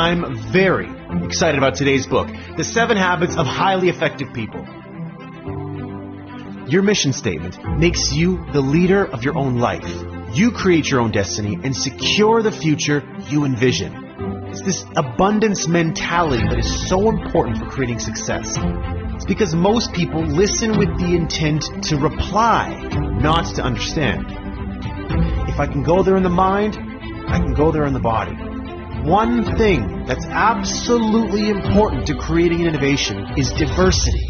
I'm very excited about today's book, The 7 Habits of Highly Effective People. Your mission statement makes you the leader of your own life. You create your own destiny and secure the future you envision. It's this abundance mentality that is so important for creating success. It's because most people listen with the intent to reply, not to understand. If I can go there in the mind, I can go there in the body. One thing that's absolutely important to creating an innovation is diversity.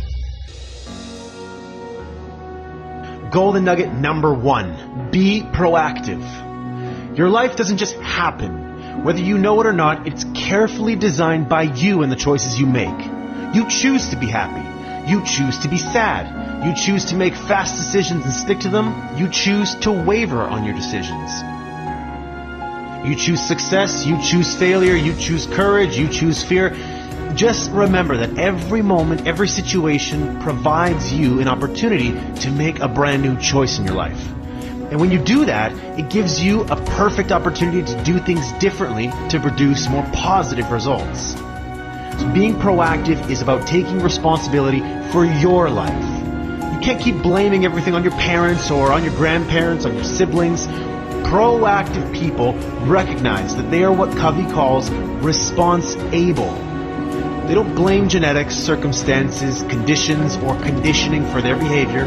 Golden nugget number 1, be proactive. Your life doesn't just happen. Whether you know it or not, it's carefully designed by you and the choices you make. You choose to be happy. You choose to be sad. You choose to make fast decisions and stick to them. You choose to waver on your decisions. You choose success. You choose failure. You choose courage. You choose fear. Just remember that every moment, every situation provides you an opportunity to make a brand new choice in your life. And when you do that, it gives you a perfect opportunity to do things differently to produce more positive results. So being proactive is about taking responsibility for your life. You can't keep blaming everything on your parents or on your grandparents, on your siblings. Proactive people recognize that they are what Covey calls response-able. They don't blame genetics, circumstances, conditions, or conditioning for their behavior.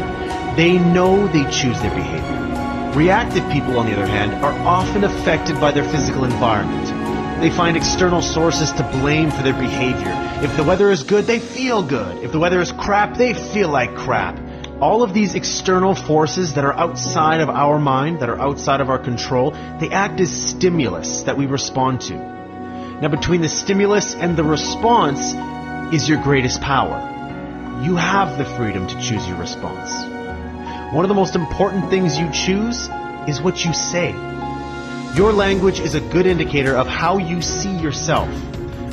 They know they choose their behavior. Reactive people, on the other hand, are often affected by their physical environment. They find external sources to blame for their behavior. If the weather is good, they feel good. If the weather is crap, they feel like crap. All of these external forces that are outside of our mind, that are outside of our control, they act as stimulus that we respond to. Now, between the stimulus and the response is your greatest power. You have the freedom to choose your response. One of the most important things you choose is what you say. Your language is a good indicator of how you see yourself.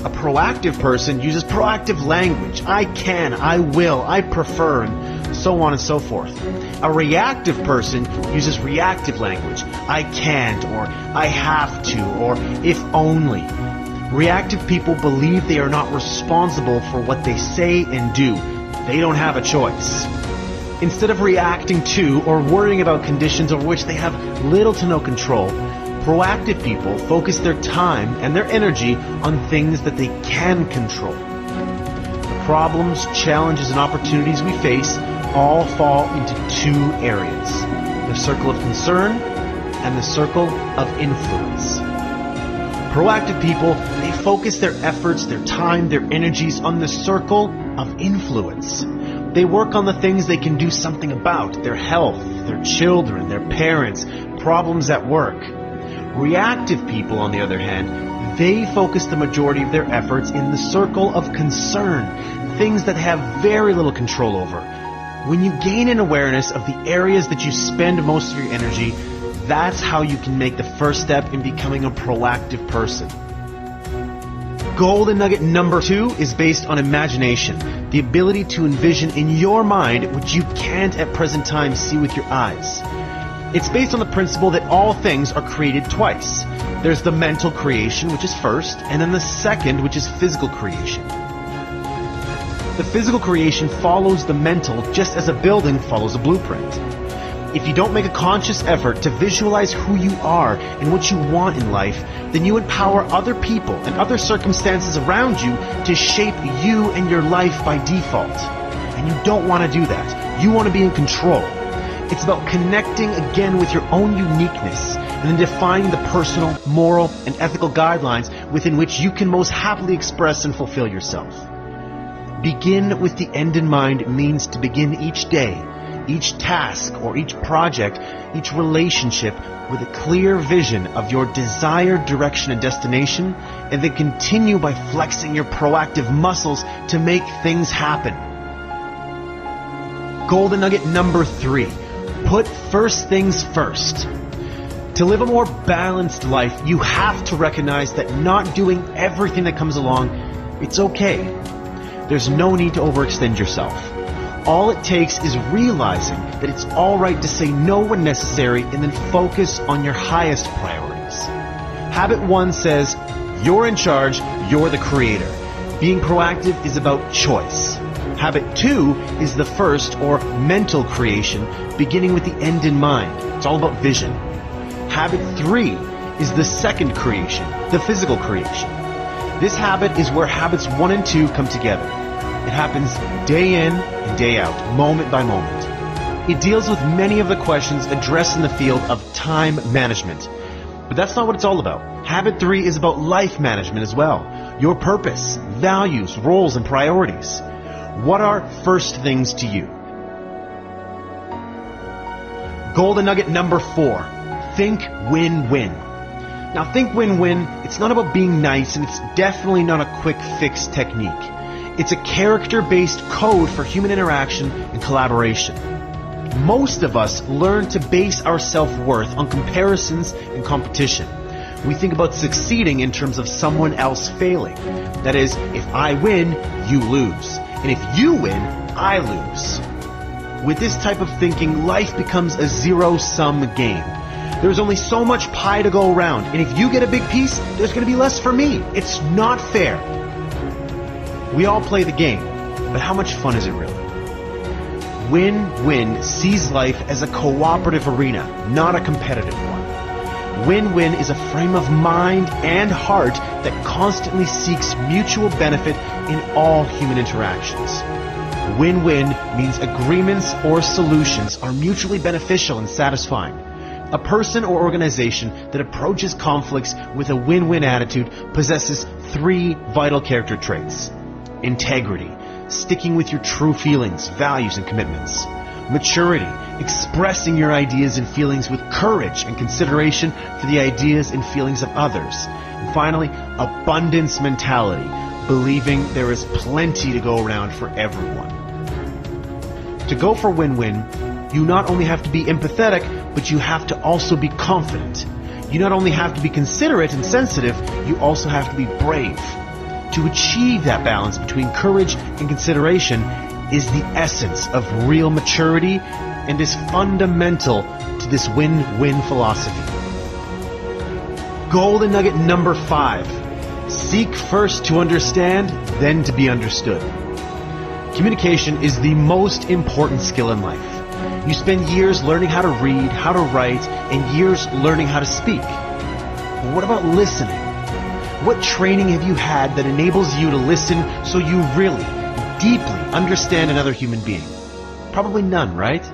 A proactive person uses proactive language. I can, I will, I prefer, and so on and so forth. A reactive person uses reactive language. I can't, or I have to, or if only. Reactive people believe they are not responsible for what they say and do. They don't have a choice. Instead of reacting to or worrying about conditions over which they have little to no control, proactive people focus their time and their energy on things that they can control. The problems, challenges, and opportunities we face all fall into 2 areas: the circle of concern and the circle of influence. Proactive people, they focus their efforts, their time, their energies on the circle of influence. They work on the things they can do something about: their health, their children, their parents, problems at work. Reactive people, on the other hand, they focus the majority of their efforts in the circle of concern, things that have very little control over. When you gain an awareness of the areas that you spend most of your energy, that's how you can make the first step in becoming a proactive person. Golden nugget number 2 is based on imagination, the ability to envision in your mind what you can't at present time see with your eyes. It's based on the principle that all things are created twice. There's the mental creation, which is first, and then the second, which is physical creation. The physical creation follows the mental just as a building follows a blueprint. If you don't make a conscious effort to visualize who you are and what you want in life, then you empower other people and other circumstances around you to shape you and your life by default. And you don't want to do that. You want to be in control. It's about connecting again with your own uniqueness and then defining the personal, moral, and ethical guidelines within which you can most happily express and fulfill yourself. Begin with the end in mind means to begin each day, each task or each project, each relationship with a clear vision of your desired direction and destination, and then continue by flexing your proactive muscles to make things happen. Golden nugget number 3. Put first things first. To live a more balanced life, you have to recognize that not doing everything that comes along, it's okay. There's no need to overextend yourself. All it takes is realizing that it's all right to say no when necessary and then focus on your highest priorities. Habit 1 says, You're in charge, you're the creator. Being proactive is about choice. Habit 2 is the first, or mental creation, beginning with the end in mind. It's all about vision. Habit 3 is the second creation, the physical creation. This habit is where habits 1 and 2 come together. It happens day in and day out, moment by moment. It deals with many of the questions addressed in the field of time management. But that's not what it's all about. Habit 3 is about life management as well. Your purpose, values, roles, and priorities. What are first things to you? Golden nugget number 4. Think win-win. Now, think win-win, it's not about being nice, and it's definitely not a quick fix technique. It's a character-based code for human interaction and collaboration. Most of us learn to base our self-worth on comparisons and competition. We think about succeeding in terms of someone else failing. That is, if I win, you lose. And if you win, I lose. With this type of thinking, life becomes a zero-sum game. There's only so much pie to go around, and if you get a big piece, there's going to be less for me. It's not fair. We all play the game, but how much fun is it really? Win-win sees life as a cooperative arena, not a competitive one. Win-win is a frame of mind and heart that constantly seeks mutual benefit in all human interactions. Win-win means agreements or solutions are mutually beneficial and satisfying. A person or organization that approaches conflicts with a win-win attitude possesses 3 vital character traits. Integrity, sticking with your true feelings, values, and commitments. Maturity, expressing your ideas and feelings with courage and consideration for the ideas and feelings of others. And finally, abundance mentality, believing there is plenty to go around for everyone. To go for win-win, you not only have to be empathetic, but you have to also be confident. You not only have to be considerate and sensitive, you also have to be brave. To achieve that balance between courage and consideration is the essence of real maturity and is fundamental to this win-win philosophy. Golden nugget number 5. Seek first to understand, then to be understood. Communication is the most important skill in life. You spend years learning how to read, how to write, and years learning how to speak. But what about listening? What training have you had that enables you to listen so you really, deeply understand another human being? Probably none, right?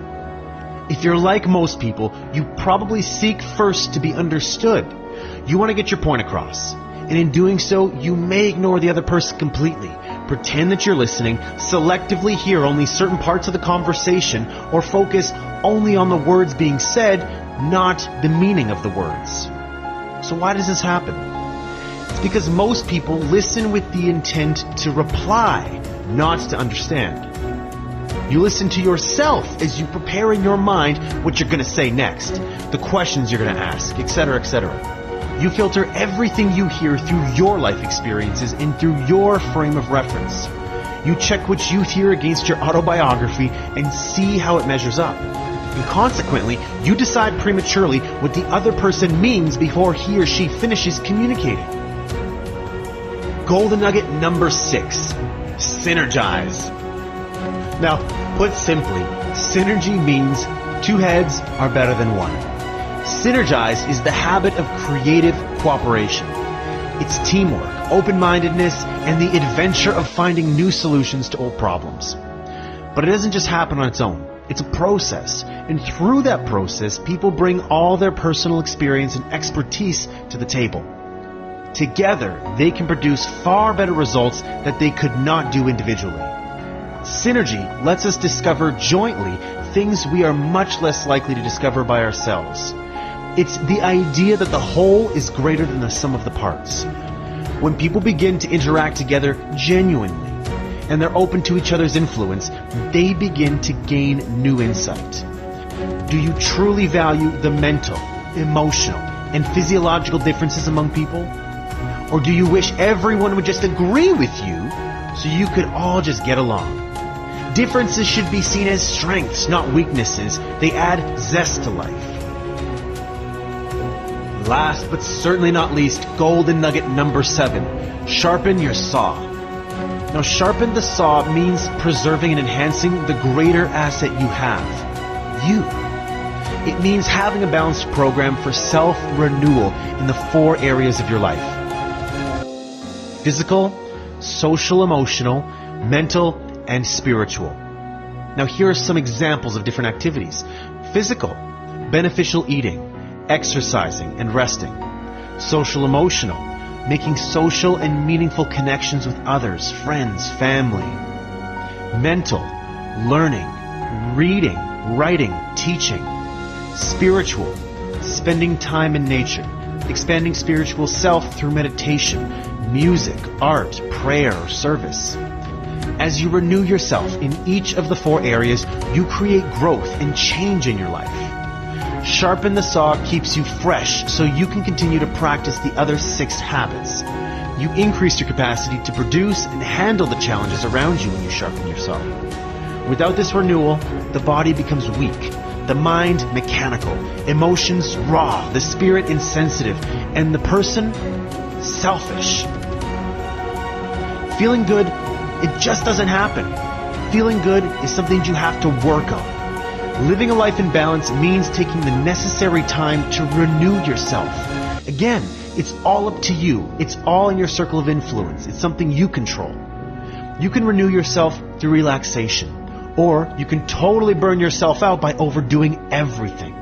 If you're like most people, you probably seek first to be understood. You want to get your point across. And in doing so, you may ignore the other person completely. Pretend that you're listening, selectively hear only certain parts of the conversation, or focus only on the words being said, not the meaning of the words. So why does this happen? It's because most people listen with the intent to reply, not to understand. You listen to yourself as you prepare in your mind what you're going to say next, the questions you're going to ask, etc., etc. You filter everything you hear through your life experiences and through your frame of reference. You check what you hear against your autobiography and see how it measures up. And consequently, you decide prematurely what the other person means before he or she finishes communicating. Golden nugget number 6. Synergize. Now, put simply, synergy means 2 heads are better than 1. Synergize is the habit of creative cooperation. It's teamwork, open-mindedness, and the adventure of finding new solutions to old problems. But it doesn't just happen on its own. It's a process. And through that process, people bring all their personal experience and expertise to the table. Together, they can produce far better results that they could not do individually. Synergy lets us discover jointly things we are much less likely to discover by ourselves. It's the idea that the whole is greater than the sum of the parts. When people begin to interact together genuinely, and they're open to each other's influence, they begin to gain new insight. Do you truly value the mental, emotional, and physiological differences among people? Or do you wish everyone would just agree with you so you could all just get along? Differences should be seen as strengths, not weaknesses. They add zest to life. Last but certainly not least, golden nugget number 7. Sharpen your saw. Now, sharpen the saw means preserving and enhancing the greater asset you have. You. It means having a balanced program for self-renewal in the 4 areas of your life. Physical, social, emotional, mental, and spiritual. Now, here are some examples of different activities. Physical, beneficial eating, exercising and resting. Social emotional, making social and meaningful connections with others, friends, family. Mental, learning, reading, writing, teaching. Spiritual, spending time in nature, expanding spiritual self through meditation, music, art, prayer, or service. As you renew yourself in each of the 4 areas, you create growth and change in your life. Sharpen the saw keeps you fresh so you can continue to practice the other 6 habits. You increase your capacity to produce and handle the challenges around you when you sharpen your saw. Without this renewal, the body becomes weak, the mind mechanical, emotions raw, the spirit insensitive, and the person selfish. Feeling good, it just doesn't happen. Feeling good is something you have to work on. Living a life in balance means taking the necessary time to renew yourself. Again, it's all up to you. It's all in your circle of influence. It's something you control. You can renew yourself through relaxation, or you can totally burn yourself out by overdoing everything.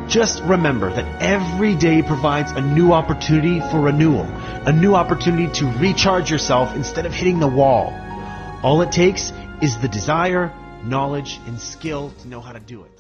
Just remember that every day provides a new opportunity for renewal, a new opportunity to recharge yourself instead of hitting the wall. All it takes is the desire, knowledge, and skill to know how to do it.